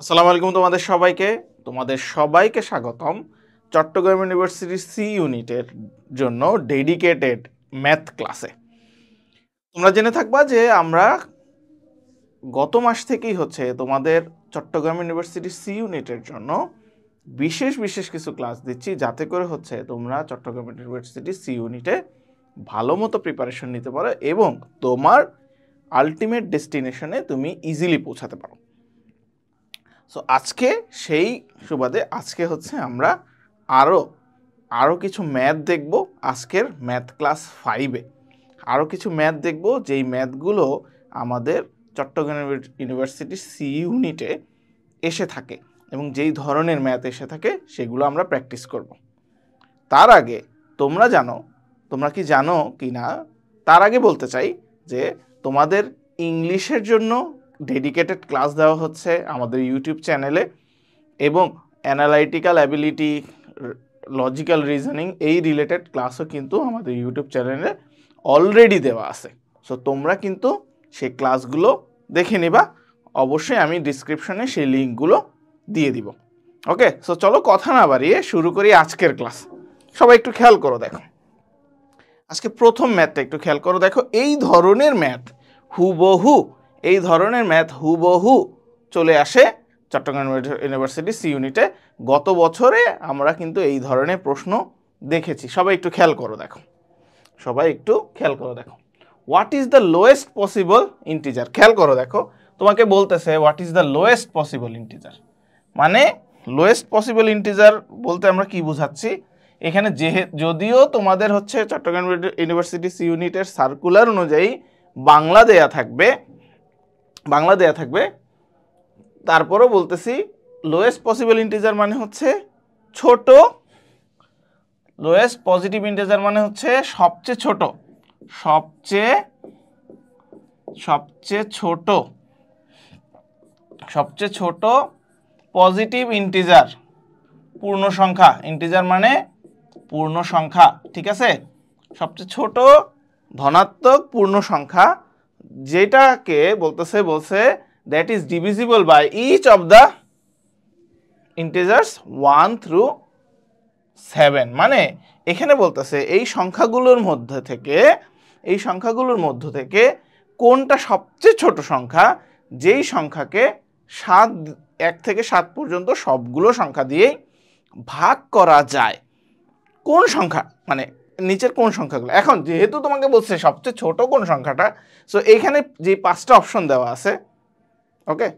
আসসালামু আলাইকুম তোমাদের সবাইকে স্বাগতম চট্টগ্রাম ইউনিভার্সিটির সি ইউনিটের জন্য ডেডিকেটেড ম্যাথ ক্লাসে। তোমরা জেনে থাকবা যে আমরা গত মাস থেকেই তোমাদের চট্টগ্রাম ইউনিভার্সিটির সি ইউনিটের জন্য বিশেষ কিছু ক্লাস দিচ্ছি, যাতে করে তোমরা চট্টগ্রাম ইউনিভার্সিটির সি ইউনিটে ভালো মতো প্রিপারেশন নিতে পারো এবং তোমার আলটিমেট ডেস্টিনেশনে তুমি ইজিলি পৌঁছাতে পারো। সো আজকে সেই সুবাদে আমরা আরও কিছু ম্যাথ দেখব। আজকের ম্যাথ ক্লাস 5-এ আরও কিছু ম্যাথ দেখব, যেই ম্যাথগুলো আমাদের চট্টগ্রাম ইউনিভার্সিটির সি ইউনিটে এসে থাকে এবং যেই ধরনের ম্যাথ এসে থাকে সেগুলো আমরা প্র্যাকটিস করব। তার আগে তোমরা কি জানো কি না, তার আগে বলতে চাই যে তোমাদের ইংলিশের জন্য ডেডিকেটেড ক্লাস দেওয়া হচ্ছে আমাদের ইউটিউব চ্যানেলে, এবং অ্যানালাইটিক্যাল অ্যাবিলিটি, লজিক্যাল রিজনিং এই রিলেটেড ক্লাসও কিন্তু আমাদের ইউটিউব চ্যানেলে অলরেডি দেওয়া আছে। সো তোমরা কিন্তু সেই ক্লাসগুলো দেখে নিবা, অবশ্যই আমি ডিসক্রিপশনে সেই লিঙ্কগুলো দিয়ে দিব। ওকে, সো চলো কথা না বাড়িয়ে শুরু করি আজকের ক্লাস। সবাই একটু খেয়াল করো, দেখো আজকে প্রথম ম্যাথটা একটু খেয়াল করো। দেখো এই ধরনের ম্যাথ হুবহু চলে আসে চট্টগ্রাম ইউনিভার্সিটি সি ইউনিটে। গত বছরে আমরা কিন্তু এই ধরনের প্রশ্ন দেখেছি। সবাই একটু খেয়াল করো, দেখো what is the lowest possible integer. খেয়াল করো, দেখো তোমাকে বলতেছে what is the lowest possible integer, মানে লোয়েস্ট পসিবল ইন্টিজার বলতে আমরা কি বোঝাচ্ছি এখানে। যদিও তোমাদের চট্টগ্রাম ইউনিভার্সিটি সি ইউনিটের সার্কুলার অনুযায়ী বাংলা দেয়া থাকবে, তারপরও বলতেছি লোয়েস্ট পসিবল ইন্টিজার মানে ছোট, লোয়েস্ট পজিটিভ ইন্টিজার মানে সবচেয়ে ছোট পজিটিভ ইন্টিজার, পূর্ণ সংখ্যা। ইন্টিজার মানে পূর্ণ সংখ্যা, ঠিক আছে? সবচেয়ে ছোট ধনাত্মক পূর্ণ সংখ্যা, যেটাকে বলছে that is divisible by each of the integers 1 through 7। মানে এখানে বলতেছে এই সংখ্যাগুলোর মধ্য থেকে কোনটা সবচেয়ে ছোট সংখ্যা, যেই সংখ্যাকে 1 থেকে 7 পর্যন্ত সবগুলো সংখ্যা দিয়েই ভাগ করা যায়। কোন সংখ্যা মানে নিচের কোন সংখ্যাগুলো। এখন যেহেতু তোমাকে বলছে সবচেয়ে ছোট কোন সংখ্যাটা, সো এইখানে যে 5টা অপশন দেওয়া আছে, ওকে,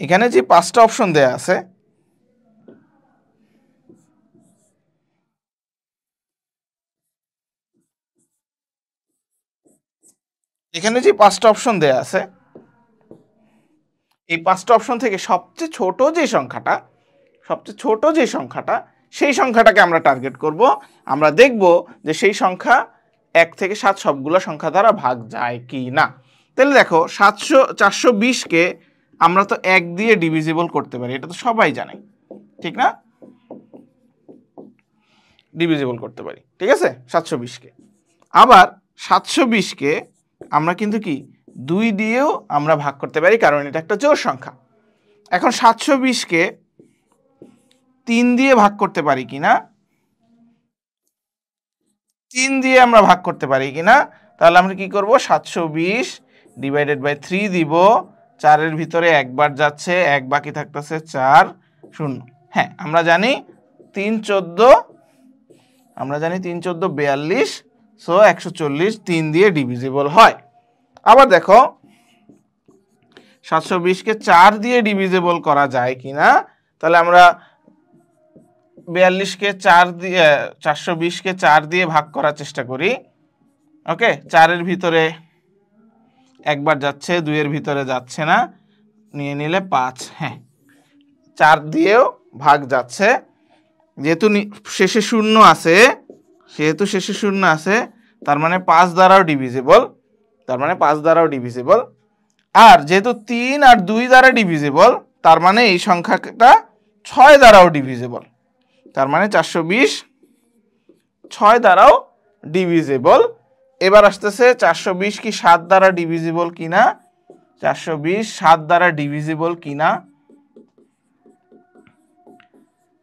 এখানে যে 5টা অপশন দেওয়া আছে, এই 5টা অপশন থেকে সবচেয়ে ছোট যে সংখ্যাটা সেই সংখ্যাটাকে আমরা টার্গেট করব। আমরা দেখব যে সেই সংখ্যা 1 থেকে 7 সবগুলো সংখ্যা দ্বারা ভাগ যায় কি না। তাহলে দেখো 420কে আমরা তো 1 দিয়ে ডিভিজিবল করতে পারি, এটা তো সবাই জানে, ঠিক না? ডিভিজিবল করতে পারি, ঠিক আছে, 720কে। আবার 720কে আমরা কিন্তু কি 2 দিয়েও আমরা ভাগ করতে পারি, কারণ এটা একটা জোড় সংখ্যা। এখন 720কে 3 দিয়ে ভাগ করতে পারি কিনা, 3 দিয়ে আমরা ভাগ করতে পারি কিনা, তাহলে আমরা কি করব, 720 ডিভাইডেড বাই 3 দিব। 4-এর ভিতরে একবার যাচ্ছে, 1 বাকি থাকতেছে 4 0। হ্যাঁ, আমরা জানি 3 14 42, সো 140 3 দিয়ে ডিভিজিবল হয়। আবার দেখো 720কে 4 দিয়ে ডিভিজিবল করা যায় কিনা, তাহলে আমরা 420কে 4 দিয়ে ভাগ করার চেষ্টা করি। ওকে, 4-এর ভিতরে একবার যাচ্ছে, 2-এর ভিতরে যাচ্ছে না, নিয়ে নিলে 5। হ্যাঁ, 4 দিয়েও ভাগ যাচ্ছে, যেহেতু শেষে শূন্য আছে, তার মানে 5 দ্বারাও ডিভিজিবল। আর যেহেতু 3 আর 2 দ্বারা ডিভিজিবল, তার মানে এই সংখ্যাটা 6 দ্বারাও ডিভিজিবল। তার মানে 420 6 দ্বারাও ডিভিজিবল। এবার আসতেছে 420 কি 7 দ্বারা ডিভিজিবল কিনা। 420 7 দ্বারা ডিভিজিবল কিনা?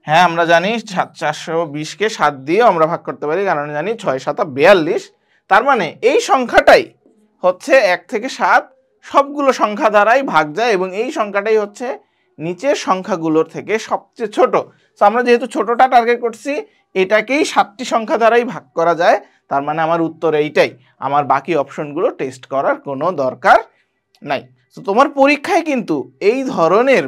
হ্যাঁ, আমরা জানি 420কে 7 দিয়ে আমরা ভাগ করতে পারি, কারণ জানি 6 7 42। তার মানে এই সংখ্যাটাই হচ্ছে 1 থেকে 7 সবগুলো সংখ্যা দ্বারাই ভাগ যায়, এবং এই সংখ্যাটাই হচ্ছে নিচের সংখ্যাগুলোর থেকে সবচেয়ে ছোট। তো আমরা যেহেতু ছোটটা টার্গেট করছি, এটাকেই 7টি সংখ্যা দ্বারাই ভাগ করা যায়। তার মানে আমার উত্তর এইটাই, আমার বাকি অপশনগুলো টেস্ট করার কোনো দরকার নাই। তো তোমার পরীক্ষায় কিন্তু এই ধরনের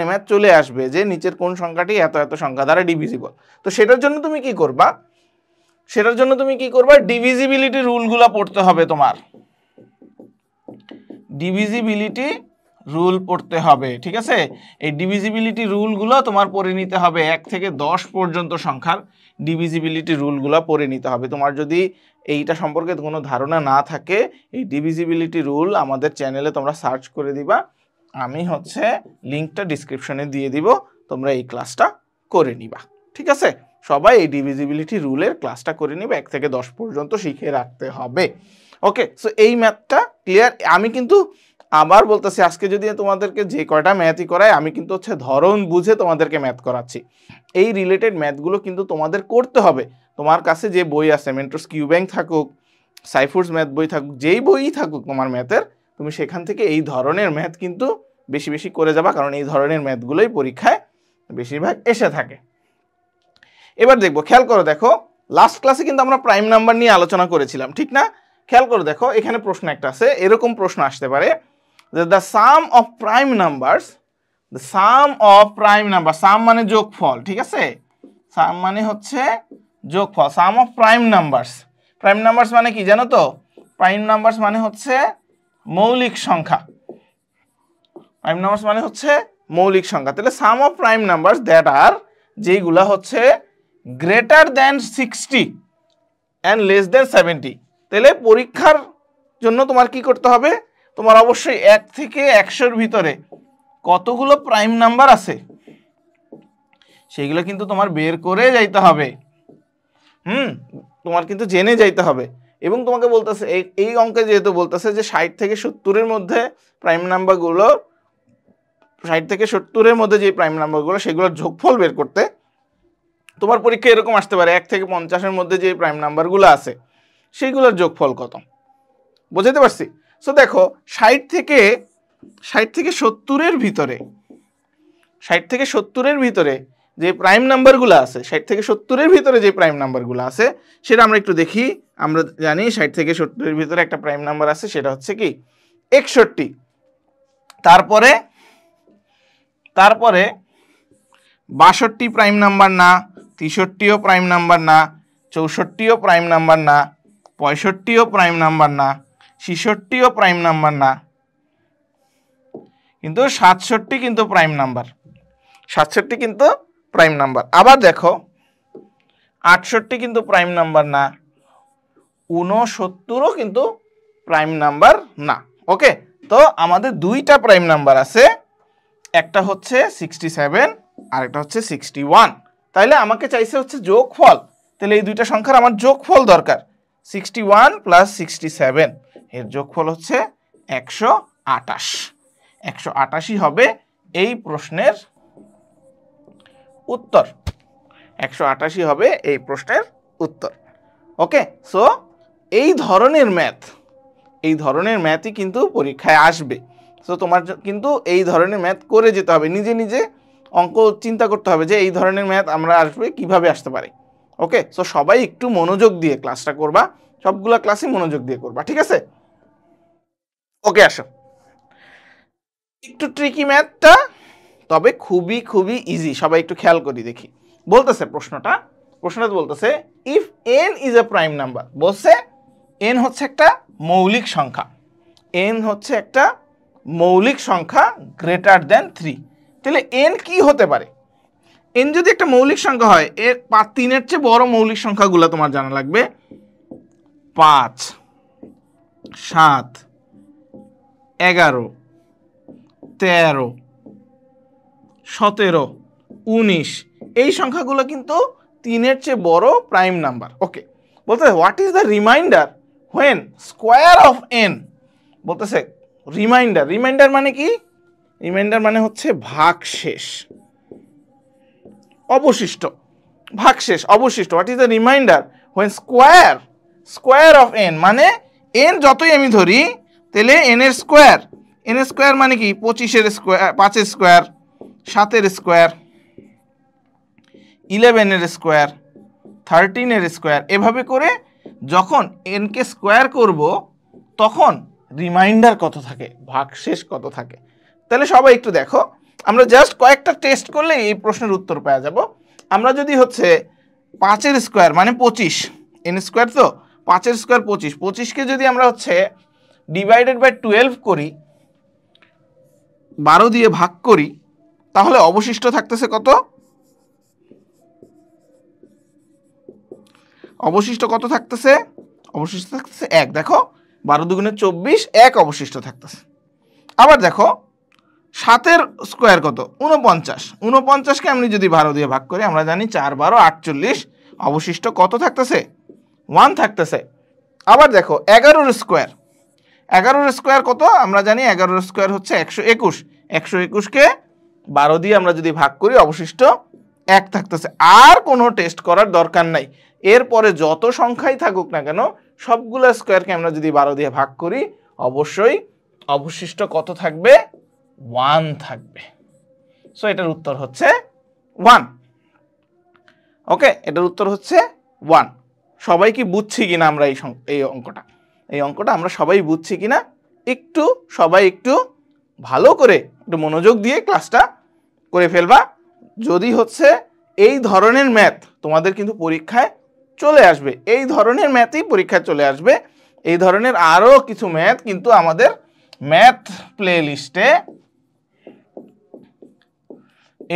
ম্যাথ চলে আসবে যে নিচের কোন সংখ্যাটি এত এত সংখ্যা দ্বারা ডিভিজিবল। তো সেটার জন্য তুমি কি করবা? ডিভিজিবিলিটি রুলগুলো পড়তে হবে। তোমার ডিভিজিবিলিটি রুল পড়তে হবে, ঠিক আছে? এই ডিভিজিবিলিটি রুলগুলো তোমার পড়ে নিতে হবে। 1 থেকে 10 পর্যন্ত সংখ্যার ডিভিজিবিলিটি রুলগুলো পড়ে নিতে হবে। তোমার যদি এইটা সম্পর্কে কোনো ধারণা না থাকে, এই ডিভিজিবিলিটি রুল আমাদের চ্যানেলে তোমরা সার্চ করে দিবা, আমি হচ্ছে লিঙ্কটা ডিসক্রিপশনে দিয়ে দিব, তোমরা এই ক্লাসটা করে নিবা, ঠিক আছে? সবাই এই ডিভিজিবিলিটি রুলের ক্লাসটা করে নিবা, 1 থেকে 10 পর্যন্ত শিখে রাখতে হবে। ওকে, সো এই ম্যাথটা ক্লিয়ার। আমি কিন্তু আবার বলতেছি, আজকে যদি তোমাদেরকে যে কয়টা ম্যাথই করায়, আমি কিন্তু হচ্ছে ধরন বুঝে তোমাদেরকে ম্যাথ করাচ্ছি। এই রিলেটেড ম্যাথগুলো কিন্তু তোমাদের করতে হবে। তোমার কাছে যে বই আছে, মেন্টরস কিউ ব্যাংক থাকুক, সাইফুডস ম্যাথ বই থাকুক, যেই বইই থাকুক তোমার ম্যাথের, তুমি সেখান থেকে এই ধরনের ম্যাথ কিন্তু বেশি বেশি করে যাবা, কারণ এই ধরনের ম্যাথগুলোই পরীক্ষায় বেশিরভাগ এসে থাকে। এবার দেখবো, খেয়াল করো, দেখো লাস্ট ক্লাসে কিন্তু আমরা প্রাইম নাম্বার নিয়ে আলোচনা করেছিলাম, ঠিক না? খেয়াল করে দেখো, এখানে প্রশ্ন একটা আছে, এরকম প্রশ্ন আসতে পারে যে the sum of prime numbers, সাম মানে যোগফল, ঠিক আছে? সাম মানে হচ্ছে যোগফল, সাম অফ প্রাইম নাম্বারস মানে কি জানো তো? প্রাইম নাম্বারস মানে হচ্ছে মৌলিক সংখ্যা। তাহলে সাম অফ প্রাইম নাম্বারস দ্যাট আর, যেগুলা হচ্ছে greater than 60 and less than 70। তাহলে পরীক্ষার জন্য তোমার কি করতে হবে? তোমার অবশ্যই 1 থেকে 100-র ভিতরে কতগুলো প্রাইম নাম্বার আছে সেগুলো কিন্তু তোমার বের করে যাইতে হবে। তোমার কিন্তু জেনে যাইতে হবে। এবং তোমাকে বলতেছে, এই অঙ্কে যেহেতু বলতেছে যে 60 থেকে 70-এর মধ্যে প্রাইম নাম্বারগুলো, 60 থেকে 70-এর মধ্যে যে প্রাইম নাম্বারগুলো সেগুলোর যোগফল বের করতে, তোমার পরীক্ষা এরকম আসতে পারে 1 থেকে 50-এর মধ্যে যে প্রাইম নাম্বারগুলো আছে সেইগুলোর যোগফল কত। বুঝতে পারছি? সো দেখো, 60 থেকে 70-এর ভিতরে, 60 থেকে 70-এর ভিতরে যে প্রাইম নাম্বারগুলো আছে, 60 থেকে 70-এর ভিতরে যে প্রাইম নাম্বারগুলো আছে সেটা আমরা একটু দেখি। আমরা জানি 60 থেকে 70-এর ভিতরে একটা প্রাইম নাম্বার আছে, সেটা হচ্ছে কি 61। তারপরে 62 প্রাইম নাম্বার না, 63ও প্রাইম নাম্বার না, 64ও প্রাইম নাম্বার না, 65ও প্রাইম নাম্বার না, 66ও প্রাইম নাম্বার না, কিন্তু 67 কিন্তু প্রাইম নাম্বার। 67 কিন্তু প্রাইম নাম্বার। আবার দেখো 68 কিন্তু প্রাইম নাম্বার না, 69ও কিন্তু প্রাইম নাম্বার না। ওকে, তো আমাদের দুইটা প্রাইম নাম্বার আছে, একটা হচ্ছে 67 আর একটা হচ্ছে 61। তাইলে আমাকে চাইছে হচ্ছে যোগফল, তাহলে এই দুইটা সংখ্যার আমার যোগফল দরকার। 61 প্লাস 67 এর যোগফল হচ্ছে 128। 188 হবে এই প্রশ্নের উত্তর। 188 হবে এই প্রশ্নের উত্তর। ওকে, সো এই ধরনের ম্যাথই কিন্তু পরীক্ষায় আসবে। সো তোমার কিন্তু এই ধরনের ম্যাথ করে যেতে হবে, নিজে নিজে অঙ্ক চিন্তা করতে হবে যে এই ধরনের ম্যাথ আমরা আসবে কিভাবে আসতে পারে। ওকে, সো সবাই একটু মনোযোগ দিয়ে ক্লাসটা করবা, সবগুলা ক্লাসই মনোযোগ দিয়ে করবা, ঠিক আছে? ওকে, আসো, একটু ট্রিকি ম্যাথটা, তবে খুবই খুবই ইজি। সবাই একটু খেয়াল করি দেখি। বলতেছে প্রশ্নটা বলতেছে if n is a prime number. বলছে n হচ্ছে একটা মৌলিক সংখ্যা, গ্রেটার দ্যান 3। তাহলে n কি হতে পারে? n যদি একটা মৌলিক সংখ্যা হয়, এর 3-এর চেয়ে বড় মৌলিক সংখ্যাগুলো তোমার জানা লাগবে। 5, 7, 11, 13, 17, 19 এই সংখ্যাগুলো কিন্তু 3-এর চেয়ে বড় প্রাইম নাম্বার। ওকে, বলতেছে what is the remainder when square of n, বলতেছে রিমাইন্ডার, রিমাইন্ডার মানে কি? রিমাইন্ডার মানে হচ্ছে ভাগশেষ, অবশিষ্ট, ভাগশেষ, অবশিষ্ট। What is the remainder? When square of n, মানে এন যতই আমি ধরি তাহলে এন এর স্কোয়ার, এন এর স্কোয়ার মানে কি 25-এর স্কোয়ার, 5-এর স্কোয়ার, 7-এর স্কোয়ার, 11-এর স্কোয়ার, 13-এর স্কোয়ার, এভাবে করে যখন এনকে স্কোয়ার করব তখন রিমাইন্ডার কত থাকে, ভাগশেষ কত থাকে। তাহলে সবাই একটু দেখো, আমরা জাস্ট কয়েকটা টেস্ট করলে এই প্রশ্নের উত্তর পাওয়া যাব। আমরা যদি হচ্ছে 5-এর স্কোয়ার মানে 25, এন স্কোয়ার তো 5-এর স্কোয়ার 25, 25কে যদি আমরা হচ্ছে ডিভাইডেড বাই 12 করি, 12 দিয়ে ভাগ করি, তাহলে অবশিষ্ট থাকতেছে কত? অবশিষ্ট কত থাকতেছে? অবশিষ্ট থাকতেছে 1। দেখো 12 দুগুণে 24, 1 অবশিষ্ট থাকতেছে। আবার দেখো 7-এর স্কোয়ার কত? 49, 49কে আমি যদি 12 দিয়ে ভাগ করি, আমরা জানি 4-12 48, অবশিষ্ট কত থাকতেছে? 1 থাকতেছে। আবার দেখো 11-এর স্কোয়ার, 11-এর স্কোয়ার কত? আমরা জানি 11-এর স্কোয়ার হচ্ছে 121, 121কে 12 দিয়ে আমরা যদি ভাগ করি, অবশিষ্ট 1 থাকতেছে। আর কোনো টেস্ট করার দরকার নাই, এরপরে যত সংখ্যাই থাকুক না কেন সবগুলো স্কোয়ারকে আমরা যদি 12 দিয়ে ভাগ করি, অবশ্যই অবশিষ্ট কত থাকবে? 1 থাকবে। সো এটার উত্তর হচ্ছে 1। ওকে, এটার উত্তর হচ্ছে 1। সবাই কি বুঝছি কিনা আমরা এই অঙ্কটা আমরা সবাই বুঝছি কিনা একটু সবাই একটু ভালো করে একটু মনোযোগ দিয়ে ক্লাসটা করে ফেলবা। যদি হচ্ছে এই ধরনের ম্যাথ তোমাদের কিন্তু পরীক্ষায় চলে আসবে, এই ধরনের ম্যাথই পরীক্ষায় চলে আসবে। এই ধরনের আরও কিছু ম্যাথ কিন্তু আমাদের ম্যাথ প্লে লিস্টে,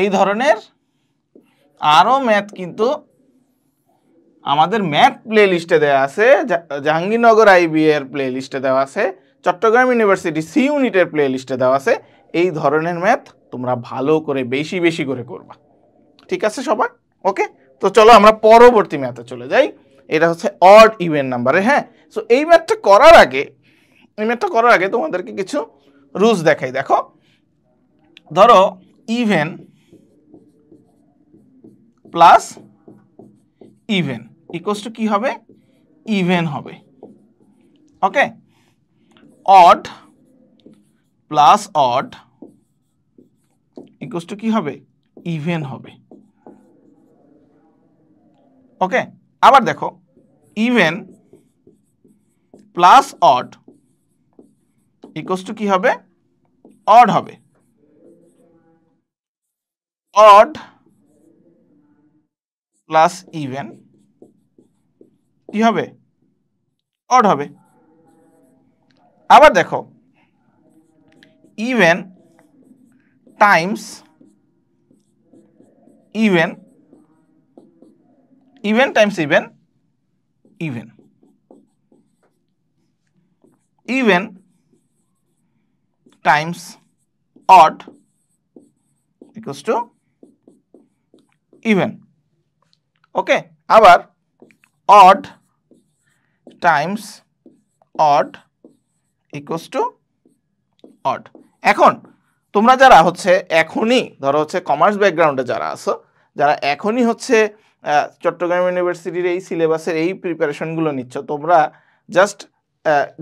এই ধরনের আরও ম্যাথ কিন্তু আমাদের ম্যাথ প্লে লিস্টে দেওয়া আছে, জাহাঙ্গীরনগর আইবি এর প্লে লিস্টে দেওয়া আছে, চট্টগ্রাম ইউনিভার্সিটি সি ইউনিটের প্লে লিস্টে দেওয়া আছে। এই ধরনের ম্যাথ তোমরা ভালো করে বেশি বেশি করে করবা, ঠিক আছে সবাই? ওকে, তো চলো আমরা পরবর্তী ম্যাথে চলে যাই। এটা হচ্ছে অড ইভেন নাম্বারে। হ্যাঁ, সো এই ম্যাথটা করার আগে তোমাদেরকে কিছু রুলস দেখাই। দেখো, ধরো even plus even equals to কি হবে? ইভেন হবে। Okay, odd plus odd equals to কি হবে? ইভেন হবে। ওকে, আবার দেখো even plus odd equals to কি হবে? অড হবে। অড প্লাস ইভেন কি হবে? অড হবে। আবার দেখো even times even, even times even, even, even times odd equals to even. Okay, আবার odd times odd equals to odd. এখন তোমরা যারা হচ্ছে এখনই ধরো হচ্ছে কমার্স ব্যাকগ্রাউন্ডে যারা আছো, যারা এখনই হচ্ছে চট্টগ্রাম ইউনিভার্সিটির এই সিলেবাসের এই প্রিপারেশনগুলো নিচ্ছ, তোমরা জাস্ট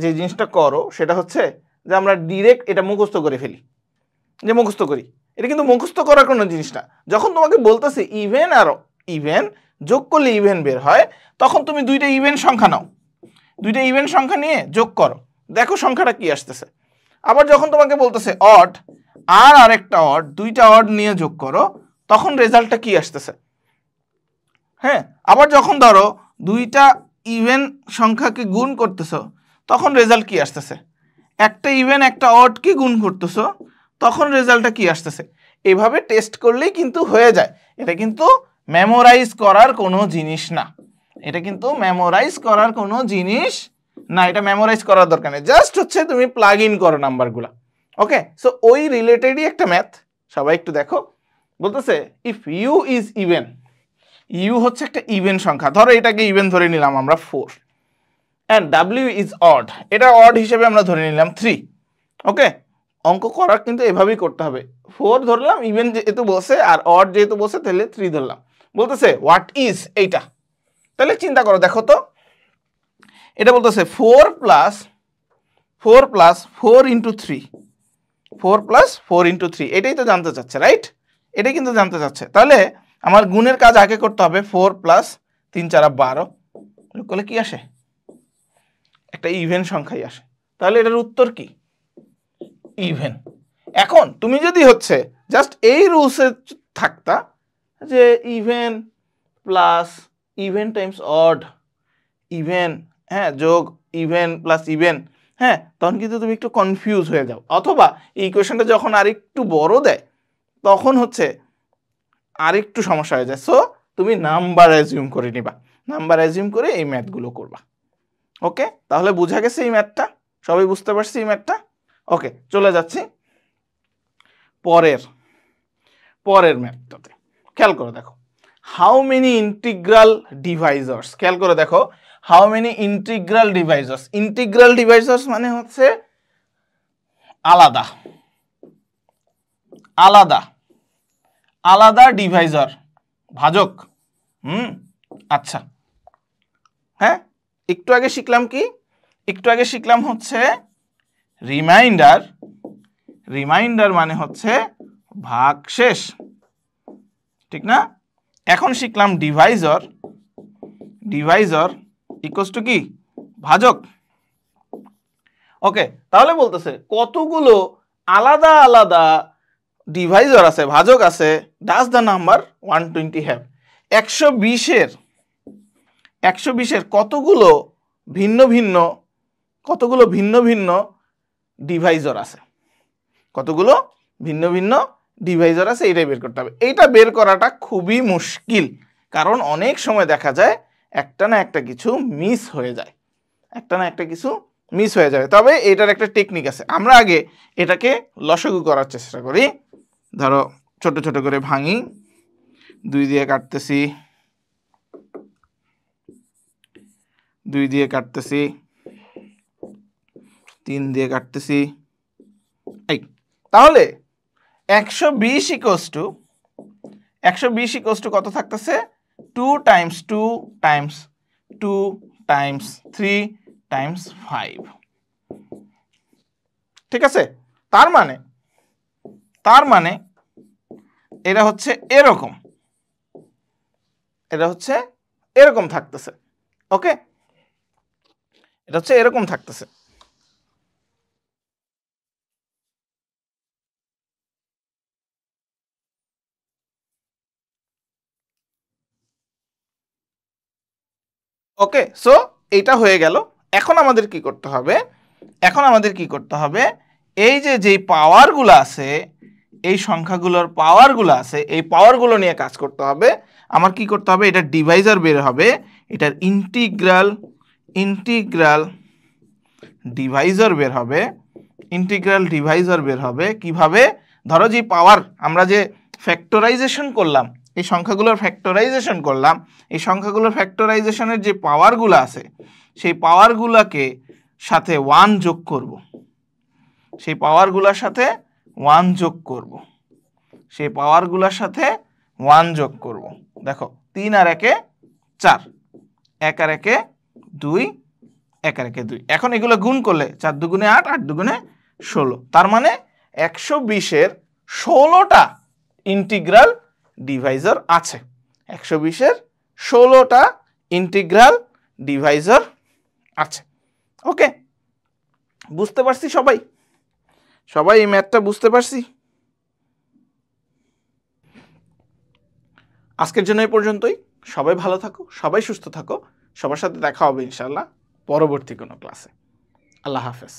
যে জিনিসটা করো সেটা হচ্ছে যে আমরা ডিরেক্ট এটা মুখস্থ করে ফেলি, যে মুখস্থ করি। এটা কিন্তু মুখস্থ করার কোনো জিনিস না। যখন তোমাকে বলতেছে ইভেন আর ইভেন যোগ করলে ইভেন বের হয়, তখন তুমি দুইটা ইভেন সংখ্যা নাও, দুইটা ইভেন সংখ্যা নিয়ে যোগ করো, দেখো সংখ্যাটা কি আসতেছে। আবার যখন তোমাকে বলতেছে অড আর আরেকটা অড, দুইটা অড নিয়ে যোগ করো, তখন রেজাল্টটা কি আসতেছে। হ্যাঁ, আবার যখন ধরো দুইটা ইভেন সংখ্যাকে গুণ করতেছো, তখন রেজাল্ট কি আসতেছে। একটা ইভেন একটা অডকে গুণ করতেছো, তখন রেজাল্টটা কি আসতেছে। এইভাবে টেস্ট করলেই কিন্তু হয়ে যায়। এটা কিন্তু মেমোরাইজ করার কোনো জিনিস না, এটা কিন্তু মেমোরাইজ করার কোনো জিনিস না, এটা মেমোরাইজ করার দরকার নেই। জাস্ট হচ্ছে তুমি প্লাগ ইন করো নাম্বারগুলা। ওকে, সো ওই রিলেটেডই একটা ম্যাথ, সবাই একটু দেখো। বলতেছে if you is even, you হচ্ছে একটা ইভেন সংখ্যা, ধরো এটাকে ইভেন ধরে নিলাম আমরা 4, অ্যান্ড ডাব্লিউ ইজ অড, এটা অড হিসেবে আমরা ধরে নিলাম 3। ওকে, অঙ্ক করার কিন্তু এভাবেই করতে হবে। 4 ধরলাম, ইভেন যেহেতু বসে আর অড যেহেতু বসে তাহলে 3 ধরলাম। বলতেছে হোয়াট ইজ এইটা, তাহলে চিন্তা করো, দেখো তো এটা বলতেছে 4 প্লাস 4 ইন্টু 3, 4 প্লাস 4 ইন্টু 3, এটাই তো জানতে চাচ্ছে, রাইট? এটাই কিন্তু জানতে চাচ্ছে। তাহলে আমার গুণের কাজ আগে করতে হবে। 4 প্লাস 3 4 12 করলে কি আসে? একটা ইভেন সংখ্যাই আসে। তাহলে এটার উত্তর কি? ইভেন। এখন তুমি যদি হচ্ছে জাস্ট এই রুলসে থাকতা যে even plus even times odd, even, হ্যাঁ, যোগ ইভেন প্লাস ইভেন, হ্যাঁ, তখন কিন্তু তুমি একটু কনফিউজ হয়ে যাও। অথবা এই ইকুয়েশনটা যখন আরেকটু বড় দেয় তখন হচ্ছে আরেকটু সমস্যা হয়ে যায়। সো তুমি নাম্বার অ্যাজিউম করে নিবা, নাম্বার অ্যাজিউম করে এই ম্যাথগুলো করবা। ওকে, তাহলে বোঝা গেছে এই ম্যাথটা? সবাই বুঝতে পারছি এই ম্যাথটা? ওকে, চলে যাচ্ছি পরের ম্যাথটাতে। খেয়াল করে দেখো, হাউ মেনি ইন্টিগ্রাল ডিভাইজার্স, খেয়াল করে দেখো, হাউ মেনি ইন্টিগ্রাল ডিভাইজার্স। ইন্টিগ্রাল ডিভাইজার্স মানে হচ্ছে আলাদা আলাদা আলাদা ডিভাইজার, ভাজক। আচ্ছা, হ্যাঁ, একটু আগে শিখলাম কি? একটু আগে শিখলাম হচ্ছে রিমাইন্ডার। রিমাইন্ডার মানে হচ্ছে ভাগশেষ, ঠিক না? এখন শিখলাম ডিভাইজার। ডিভাইজার ইকুয়ালস টু কি? ভাজক। ওকে, তাহলে বলতেছে কতগুলো আলাদা আলাদা ডিভাইজার আছে, ভাজক আছে। Does the number 120 have? 120-এর কতগুলো ভিন্ন ভিন্ন ডিভাইজার আছে? কতগুলো ভিন্ন ভিন্ন ডিভাইজার আছে, এইটাই বের করতে হবে। এইটা বের করাটা খুবই মুশকিল, কারণ অনেক সময় দেখা যায় একটা না একটা কিছু মিস হয়ে যায়, তবে এটার একটা টেকনিক আছে। আমরা আগে এটাকে লসাগু করার চেষ্টা করি। ধরো ছোট ছোট করে ভাঙি, 2 দিয়ে কাটতেছি, 2 দিয়ে কাটতেছি, 3 দিয়ে কাটতেছি। এই তাহলে 120 ইকুয়ালস টু কত থাকতেছে? 2 টাইমস 2 টাইমস 2 টাইমস 3 টাইমস 5, ঠিক আছে? তার মানে এটা হচ্ছে এরকম থাকতেছে। ওকে, এটা হচ্ছে এরকম থাকতেছে। ওকে, সো এইটা হয়ে গেল। এখন আমাদের কি করতে হবে? এই যেই পাওয়ারগুলো আছে, এই সংখ্যাগুলোর পাওয়ারগুলো আছে, এই পাওয়ারগুলো নিয়ে কাজ করতে হবে। আমার কি করতে হবে? এটা ডিভাইজার বের হবে, এটার ইন্টিগ্রাল ডিভাইজার বের হবে। কিভাবে? ধরো যে পাওয়ার আমরা যে ফ্যাক্টরাইজেশন করলাম, এই সংখ্যাগুলোর ফ্যাক্টরাইজেশন করলাম, এই সংখ্যাগুলোর ফ্যাক্টরাইজেশনের যে পাওয়ারগুলো আছে সেই পাওয়ারগুলোকে সাথে 1 যোগ করব, সেই পাওয়ারগুলোর সাথে 1 যোগ করব। দেখো 3 আর 1 4, 1 আর 1 2, 1 আর 1 2। এখন এগুলো গুণ করলে 4 দুগুণে 8, 8 দুগুণে 16। তার মানে 120-এর 16টা ইন্টিগ্রাল ডিভাইজার আছে। 120-এর 16টা ইন্টিগ্রাল ডিভাইজার আছে। ওকে, বুঝতে পারছি সবাই এই ম্যাথটা বুঝতে পারছি? আজকের জন্য এই পর্যন্তই। সবাই ভালো থাকো, সবাই সুস্থ থাকো। সবার সাথে দেখা হবে ইনশাআল্লাহ পরবর্তী কোনো ক্লাসে। আল্লাহ হাফেজ।